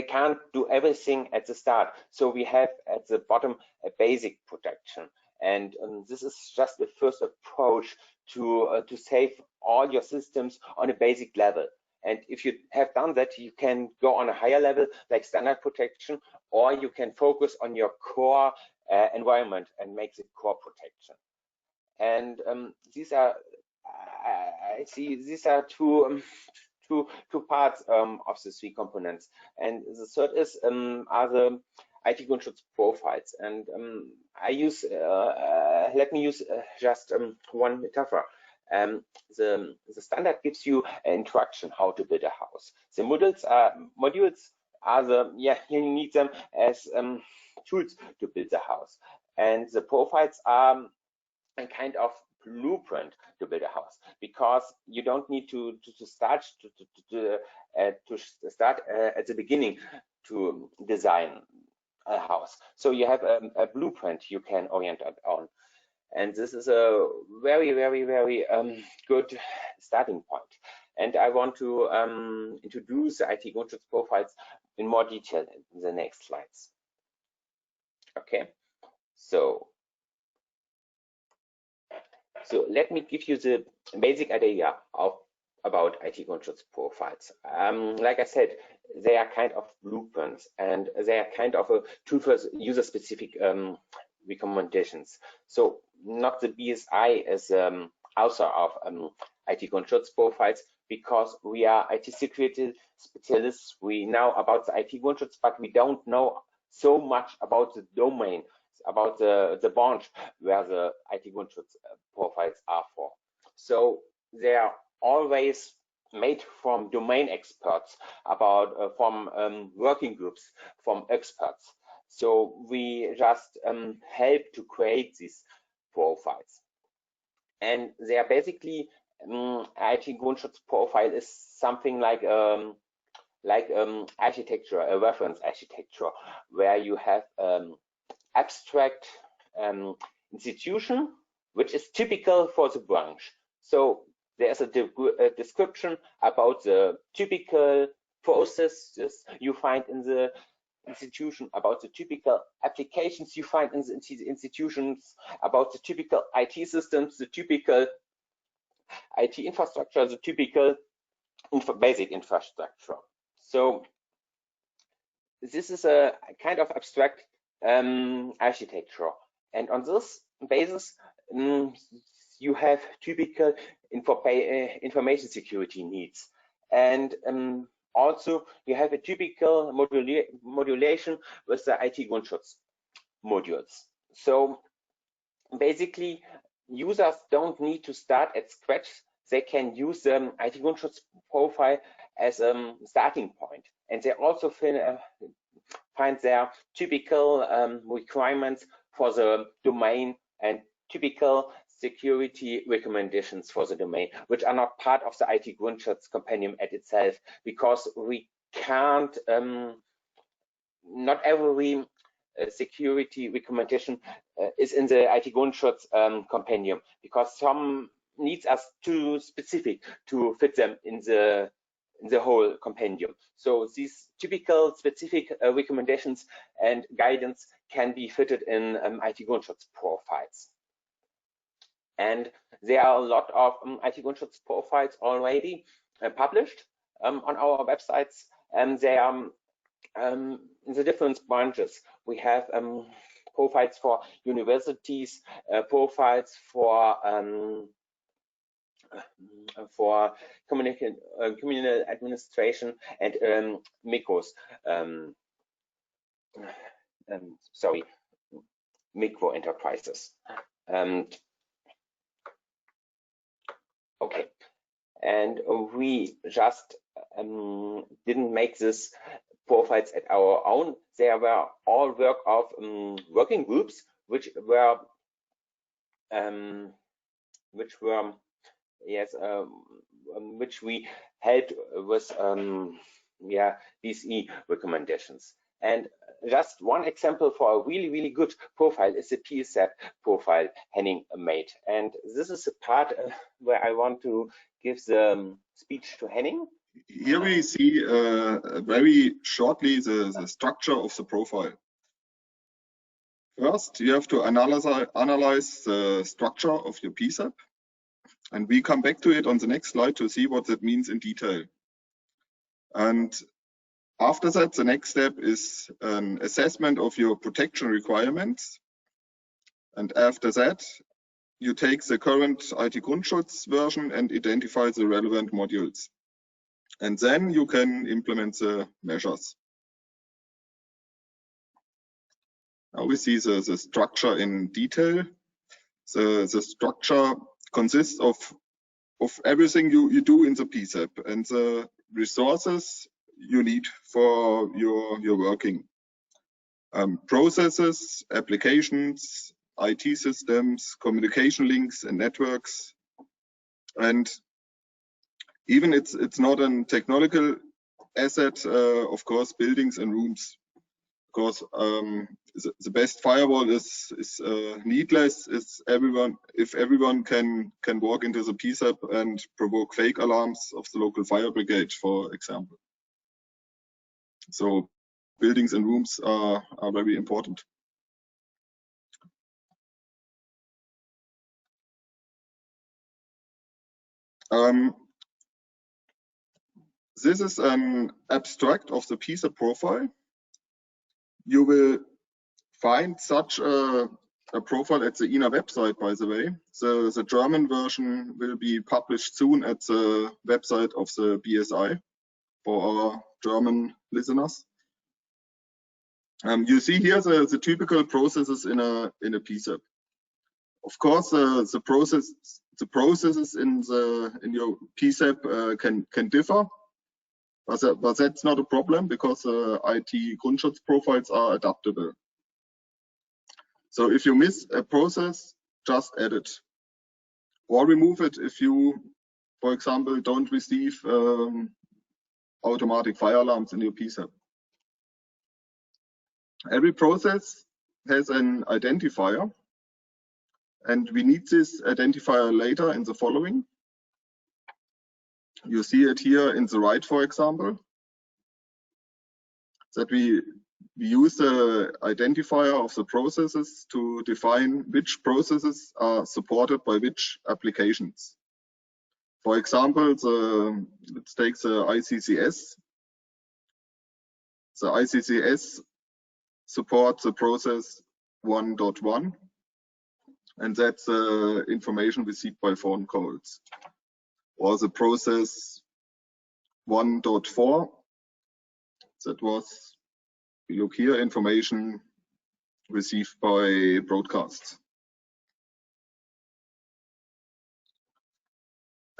can't do everything at the start. So we have at the bottom a basic protection, and this is just the first approach to save all your systems on a basic level. And if you have done that, you can go on a higher level like standard protection, or you can focus on your core environment and make the core protection. And these are, I see, these are two parts of the 3 components. And the third is are the IT Grundschutz profiles. And I use, let me use just one metaphor. The standard gives you an instruction how to build a house. The modules are the, you need them as tools to build the house. And the profiles are a kind of blueprint to build a house, because you don't need to start at the beginning to design a house. So you have a blueprint you can orient on, and this is a very good starting point. And I want to introduce the IT Grundschutz profiles in more detail in the next slides. Okay, so let me give you the basic idea about IT Grundschutz profiles. Like I said, they are kind of blueprints, and they are kind of a tool for user-specific recommendations. So not the BSI as author of IT Grundschutz profiles, because we are IT security specialists. We know about the IT Grundschutz, but we don't know so much about the domain, about the branch where the IT Grundschutz profiles are for. So they are always made from domain experts, about from working groups, from experts. So we just help to create these profiles. And they are basically, IT Grundschutz profile is something like architecture, a reference architecture, where you have abstract institution, which is typical for the branch. So there's a description about the typical processes you find in the institution, about the typical applications you find in the institutions, about the typical IT systems, the typical IT infrastructure, the typical basic infrastructure. So this is a kind of abstract architecture, and on this basis you have typical information security needs, and also you have a typical modulation with the IT Grundschutz modules. So basically users don't need to start at scratch. They can use the IT Grundschutz profile as a starting point, and they also find their typical requirements for the domain and typical security recommendations for the domain, which are not part of the IT Grundschutz compendium at itself, because we can't, not every security recommendation is in the IT Grundschutz compendium, because some needs are too specific to fit them in the whole compendium. So these typical specific recommendations and guidance can be fitted in IT Grundschutz profiles. And there are a lot of IT Grundschutz profiles already published on our websites, and they are in the different branches. We have profiles for universities, profiles for communal administration, and micros, micro enterprises. Okay, and we just didn't make this profiles at our own. They were all work of working groups, which were which we helped with these recommendations. And just one example for a really good profile is the PSAP profile Henning made. And this is the part where I want to give the speech to Henning. Here we see very shortly the structure of the profile. First, you have to analyze the structure of your PSAP, and we come back to it on the next slide to see what that means in detail. And after that, the next step is an assessment of your protection requirements. And after that, you take the current IT Grundschutz version and identify the relevant modules. And then you can implement the measures. Now we see the structure in detail. The structure consists of everything you do in the PSAP and the resources you need for your working. Processes, applications, IT systems, communication links and networks. And even it's not a technological asset, of course, buildings and rooms. Because the best firewall is needless. If everyone can walk into the PSAP and provoke fake alarms of the local fire brigade, for example. So buildings and rooms are very important. This is an abstract of the PSAP profile. You will find such a profile at the EENA website, by the way. The German version will be published soon at the website of the BSI for our German listeners. You see here the typical processes in a PSAP. Of course, the processes in your PSAP can differ, but that's not a problem because IT Grundschutz profiles are adaptable. So if you miss a process, just add it or remove it if you, for example, don't receive automatic fire alarms in your PSAP. Every process has an identifier, and we need this identifier later in the following. You see it here in the right, for example, that we use the identifier of the processes to define which processes are supported by which applications. For example, let's take the ICCS. The ICCS supports the process 1.1, and that's information received by phone calls. Or the process 1.4, that was, you look here, information received by broadcasts.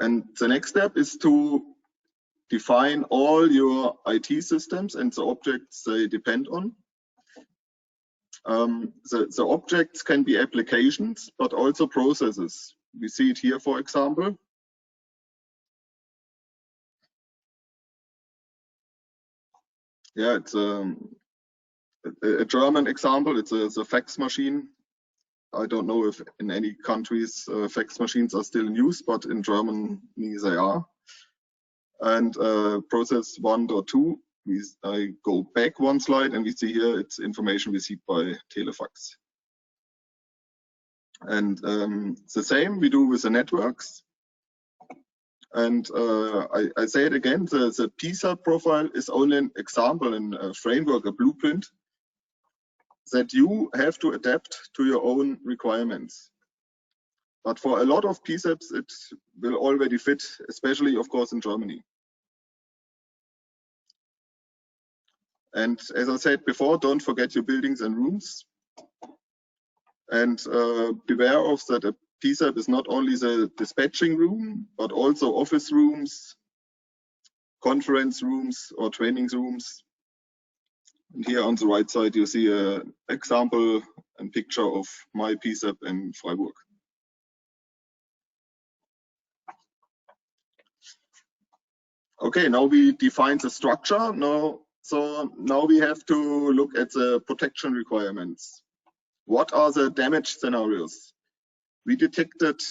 And the next step is to define all your IT systems and the objects they depend on. The objects can be applications, but also processes. We see it here, for example. Yeah, it's a German example. It's a fax machine. I don't know if in any countries fax machines are still in use, but in Germany they are. And process 1.2, I go back one slide and we see here it's information received by telefax. And the same we do with the networks. And I say it again, the PSAP profile is only an example, a framework, a blueprint that you have to adapt to your own requirements. But for a lot of PSAPs, it will already fit, especially, of course, in Germany. And as I said before, don't forget your buildings and rooms. And beware of that a PSAP is not only the dispatching room, but also office rooms, conference rooms or training rooms. And here on the right side, you see an example and picture of my PSAP in Freiburg. Okay, now we define the structure. Now we have to look at the protection requirements. What are the damage scenarios? We detected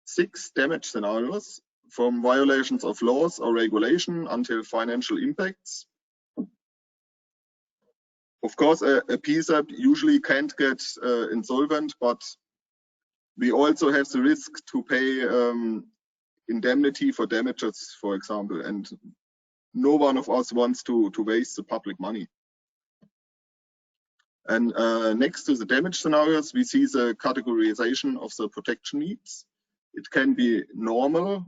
6 damage scenarios, from violations of laws or regulation until financial impacts. Of course, a PSAP usually can't get insolvent, but we also have the risk to pay indemnity for damages, for example, and no one of us wants to waste the public money. And next to the damage scenarios, we see the categorization of the protection needs. It can be normal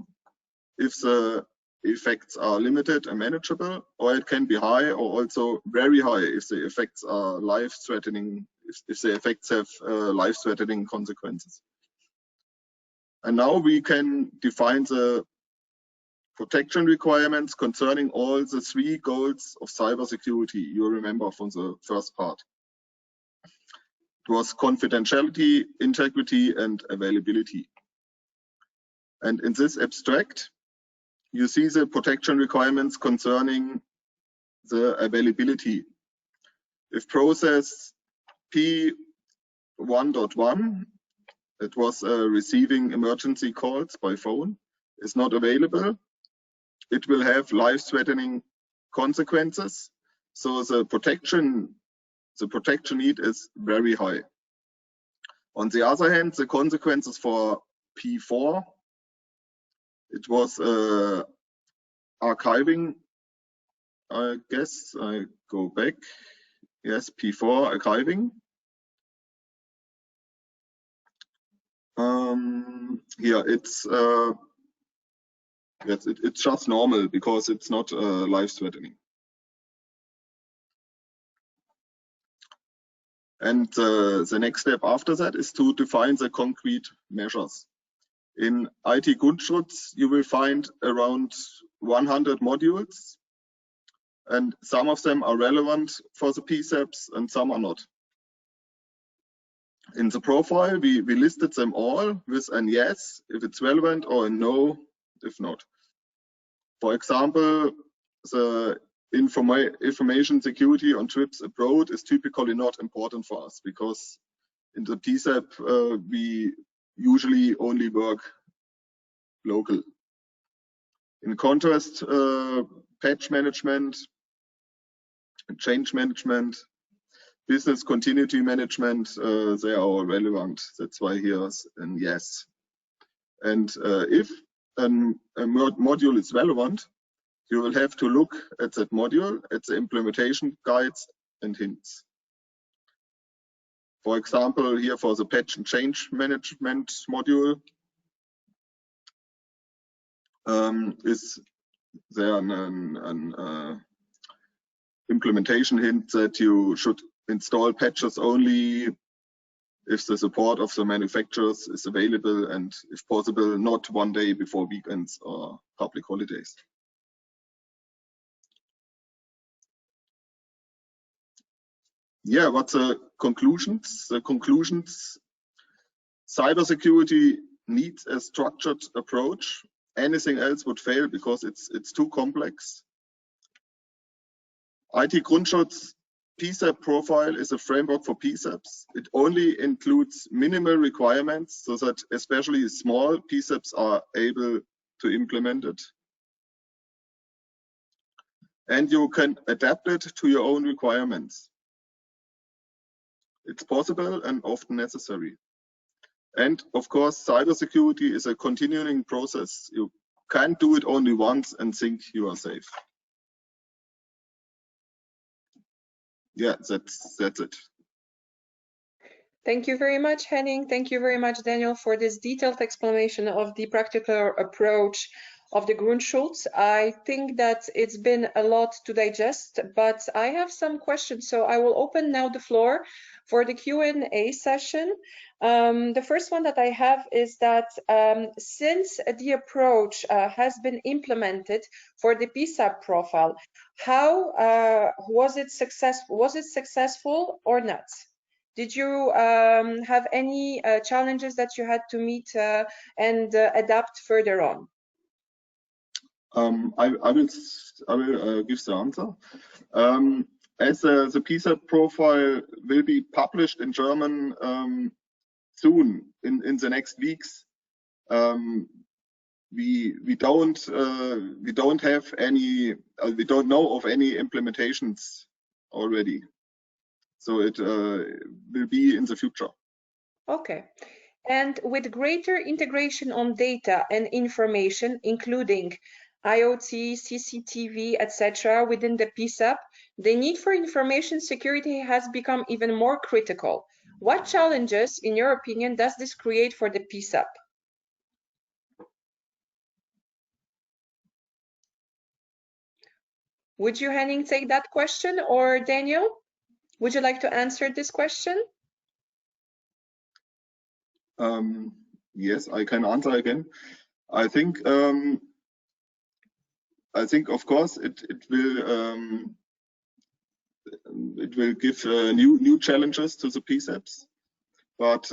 if the effects are limited and manageable, or it can be high or also very high if the effects are life-threatening, if the effects have life-threatening consequences. And now we can define the protection requirements concerning all the 3 goals of cybersecurity you remember from the first part. It was confidentiality, integrity, and availability. And in this abstract, you see the protection requirements concerning the availability. If process P1.1, it was receiving emergency calls by phone, is not available, it will have life-threatening consequences. So the protection need is very high. On the other hand, the consequences for P4, it was archiving, I guess. I go back. Yes, P4 archiving. Here it's yes, it's just normal because it's not life-threatening. And the next step after that is to define the concrete measures. In IT Grundschutz, you will find around 100 modules, and some of them are relevant for the PSAPs and some are not. In the profile, we listed them all with an yes if it's relevant or a no if not. For example, the information security on trips abroad is typically not important for us because in the PSAP we usually only work local. In contrast, patch management, change management, business continuity management, they are all relevant. That's why here's a yes. And if a module is relevant, you will have to look at that module, at the implementation guides and hints. For example, here for the patch and change management module, is there an implementation hint that you should install patches only if the support of the manufacturers is available and, if possible, not one day before weekends or public holidays. Yeah, what's the conclusions? The conclusions: cybersecurity needs a structured approach. Anything else would fail because it's too complex. IT Grundschutz PSAP profile is a framework for PSAPs. It only includes minimal requirements so that especially small PSAPs are able to implement it. And you can adapt it to your own requirements. It's possible and often necessary. And of course, cybersecurity is a continuing process. You can't do it only once and think you are safe. Yeah, that's it. Thank you very much, Henning. Thank you very much, Daniel, for this detailed explanation of the practical approach of the Grundschutz. I think that it's been a lot to digest, but I have some questions, so I will open now the floor for the Q&A session. The first one that I have is that since the approach has been implemented for the PSAP profile, how was it successful? Was it successful or not? Did you have any challenges that you had to meet and adapt further on? I will give the answer. As the PSAP profile will be published in German soon, in the next weeks, we don't have any, we don't know of any implementations already. So it will be in the future. Okay. And with greater integration on data and information, including IoT, CCTV, etc., within the PSAP, the need for information security has become even more critical. What challenges, in your opinion, does this create for the PSAP? Would you, Henning, take that question, or Daniel? Would you like to answer this question? Yes, I can answer again. I think of course it will give new challenges to the PSAPs, but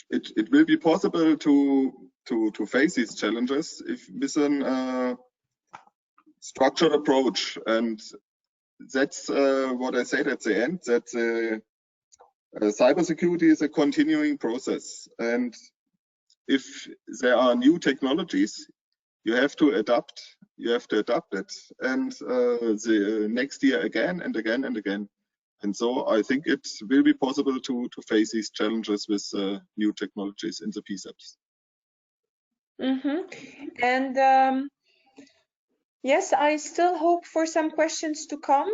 it will be possible to face these challenges if with a structured approach, and that's what I said at the end, that cybersecurity is a continuing process, and if there are new technologies, you have to adapt. You have to adapt it, and the next year again and again and again. And so I think it will be possible to face these challenges with new technologies in the PSAPs. And yes, I still hope for some questions to come.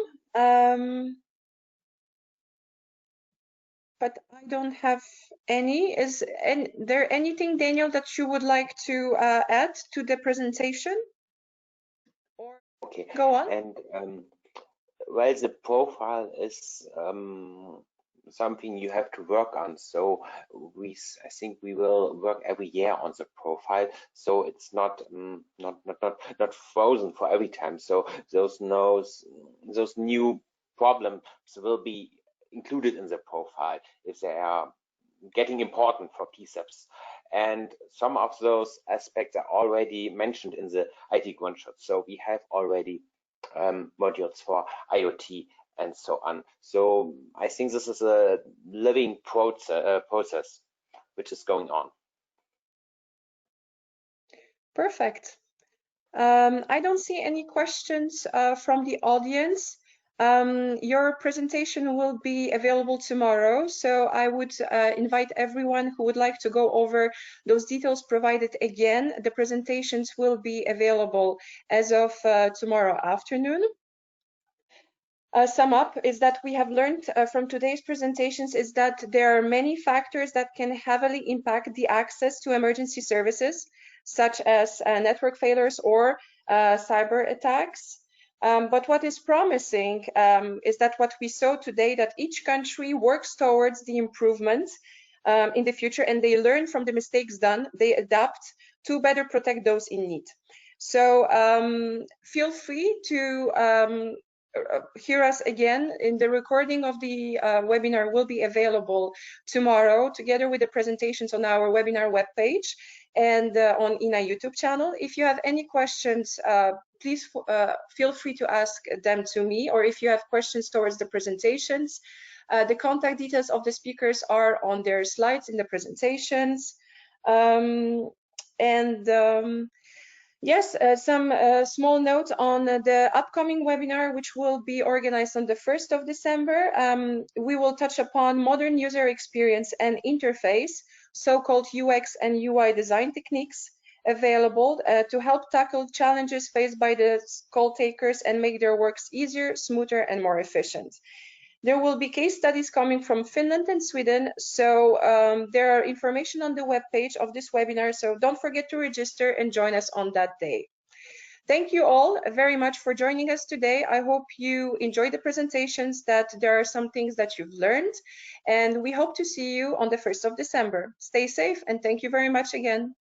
But I don't have any. Is there anything, Daniel, that you would like to add to the presentation? Or okay, go on. And well, the profile is something you have to work on. So I think we will work every year on the profile. So it's not frozen for every time. So those new problems will be included in the profile if they are getting important for PSAPs. And some of those aspects are already mentioned in the IT Grundschutz. So we have already modules for IoT and so on. So I think this is a living process which is going on. Perfect. I don't see any questions from the audience. Your presentation will be available tomorrow, so I would invite everyone who would like to go over those details provided again. The presentations will be available as of tomorrow afternoon. Sum up is that we have learned from today's presentations is that there are many factors that can heavily impact the access to emergency services, such as network failures or cyber attacks. But what is promising is that what we saw today, that each country works towards the improvement in the future, and they learn from the mistakes done, they adapt to better protect those in need. So feel free to hear us again. In the recording of the webinar will be available tomorrow, together with the presentations on our webinar webpage and on EENA YouTube channel. If you have any questions, please feel free to ask them to me, or if you have questions towards the presentations, the contact details of the speakers are on their slides in the presentations. Yes, some small notes on the upcoming webinar, which will be organized on the 1st of December. We will touch upon modern user experience and interface, so-called UX and UI design techniques available to help tackle challenges faced by the call takers and make their works easier, smoother, and more efficient. There will be case studies coming from Finland and Sweden. So there are information on the webpage of this webinar. So don't forget to register and join us on that day. Thank you all very much for joining us today. I hope you enjoyed the presentations, that there are some things that you've learned, and we hope to see you on the 1st of December. Stay safe, and thank you very much again.